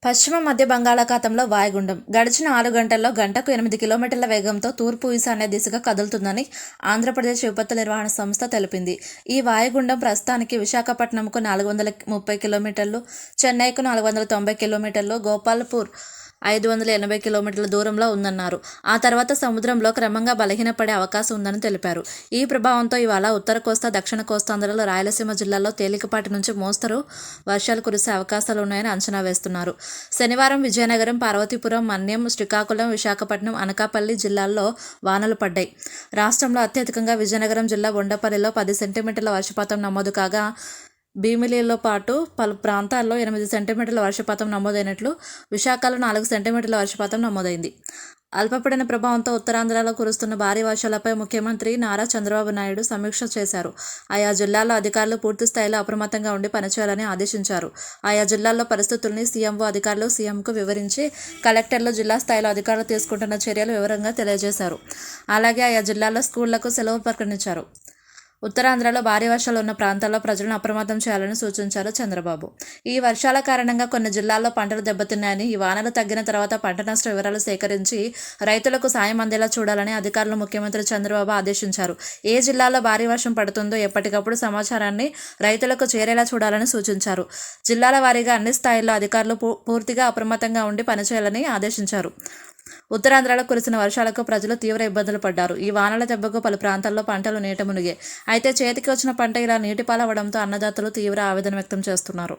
పశ్చిమ మధ్య బంగాళాఖాతంలో వాయుగుండం గడిచిన 6 గంటల్లో గంటకు 8 కిలోమీటర్ల వేగంతో తూర్పు ఈశాన్య దిశగా కదులుతుందని ఆంధ్రప్రదేశ్ విపత్తు నిర్వహణ సంస్థ తెలిపింది. ఈ వాయుగుండం ప్రస్తుతానికి విశాఖపట్నంకు 430 కిలోమీటర్లు, చెన్నైకు 490 కిలోమీటర్లు, గోపాల్పూర్ 580 కిలోమీటర్ల దూరంలో ఉందన్నారు. ఆ తర్వాత సముద్రంలో క్రమంగా బలహీనపడే అవకాశం ఉందని తెలిపారు. ఈ ప్రభావంతో ఇవాళ ఉత్తర కోస్తా, దక్షిణ కోస్తాంధ్రలో, రాయలసీమ జిల్లాల్లో తేలికపాటి నుంచి మోస్తరు వర్షాలు కురిసే అవకాశాలు ఉన్నాయని అంచనా వేస్తున్నారు. శనివారం విజయనగరం, పార్వతీపురం, మన్యం, శ్రీకాకుళం, విశాఖపట్నం, అనకాపల్లి జిల్లాల్లో వానలు పడ్డాయి. రాష్ట్రంలో అత్యధికంగా విజయనగరం జిల్లా బొండపల్లిలో 10 సెంటీమీటర్ల వర్షపాతం నమోదు కాగా, భీమిలిలో పాటు పలు ప్రాంతాల్లో 8 సెంటీమీటర్ల వర్షపాతం నమోదైనట్లు, విశాఖలో 4 సెంటీమీటర్ల వర్షపాతం నమోదైంది. అల్పపీడన ప్రభావంతో ఉత్తరాంధ్రలో కురుస్తున్న భారీ వర్షాలపై ముఖ్యమంత్రి నారా చంద్రబాబు నాయుడు సమీక్ష చేశారు. ఆయా జిల్లాల్లో అధికారులు పూర్తి స్థాయిలో అప్రమత్తంగా ఉండి పనిచేయాలని ఆదేశించారు. ఆయా జిల్లాల్లో పరిస్థితుల్ని సీఎంఓ అధికారులు సీఎంకు వివరించి, కలెక్టర్లు జిల్లా స్థాయిలో అధికారులు తీసుకుంటున్న చర్యలు వివరంగా తెలియజేశారు. అలాగే ఆయా జిల్లాల్లో స్కూళ్లకు సెలవు ప్రకటించారు. ఉత్తరాంధ్రలో భారీ వర్షాలు ఉన్న ప్రాంతాల్లో ప్రజలను అప్రమత్తం చేయాలని సూచించారు చంద్రబాబు. ఈ వర్షాల కారణంగా కొన్ని జిల్లాల్లో పంటలు దెబ్బతిన్నాయని, ఈ వానలు తగ్గిన తర్వాత పంట నష్ట వివరాలు సేకరించి రైతులకు సాయం అందేలా చూడాలని అధికారులు ముఖ్యమంత్రి చంద్రబాబు ఆదేశించారు. ఏ జిల్లాలో భారీ వర్షం పడుతుందో ఎప్పటికప్పుడు సమాచారాన్ని రైతులకు చేరేలా చూడాలని సూచించారు. జిల్లాల వారీగా అన్ని స్థాయిల్లో అధికారులు పూర్తిగా అప్రమత్తంగా ఉండి పనిచేయాలని ఆదేశించారు. ఉత్తరాంధ్రలో కురిసిన వర్షాలకు ప్రజలు తీవ్ర ఇబ్బందులు పడ్డారు. ఈ వానల దెబ్బకు పలు ప్రాంతాల్లో పంటలు నీట మునిగాయి. అయితే చేతికి వచ్చిన పంట ఇలా నీటిపాలవడంతో అన్నదాతలు తీవ్ర ఆవేదన వ్యక్తం చేస్తున్నారు.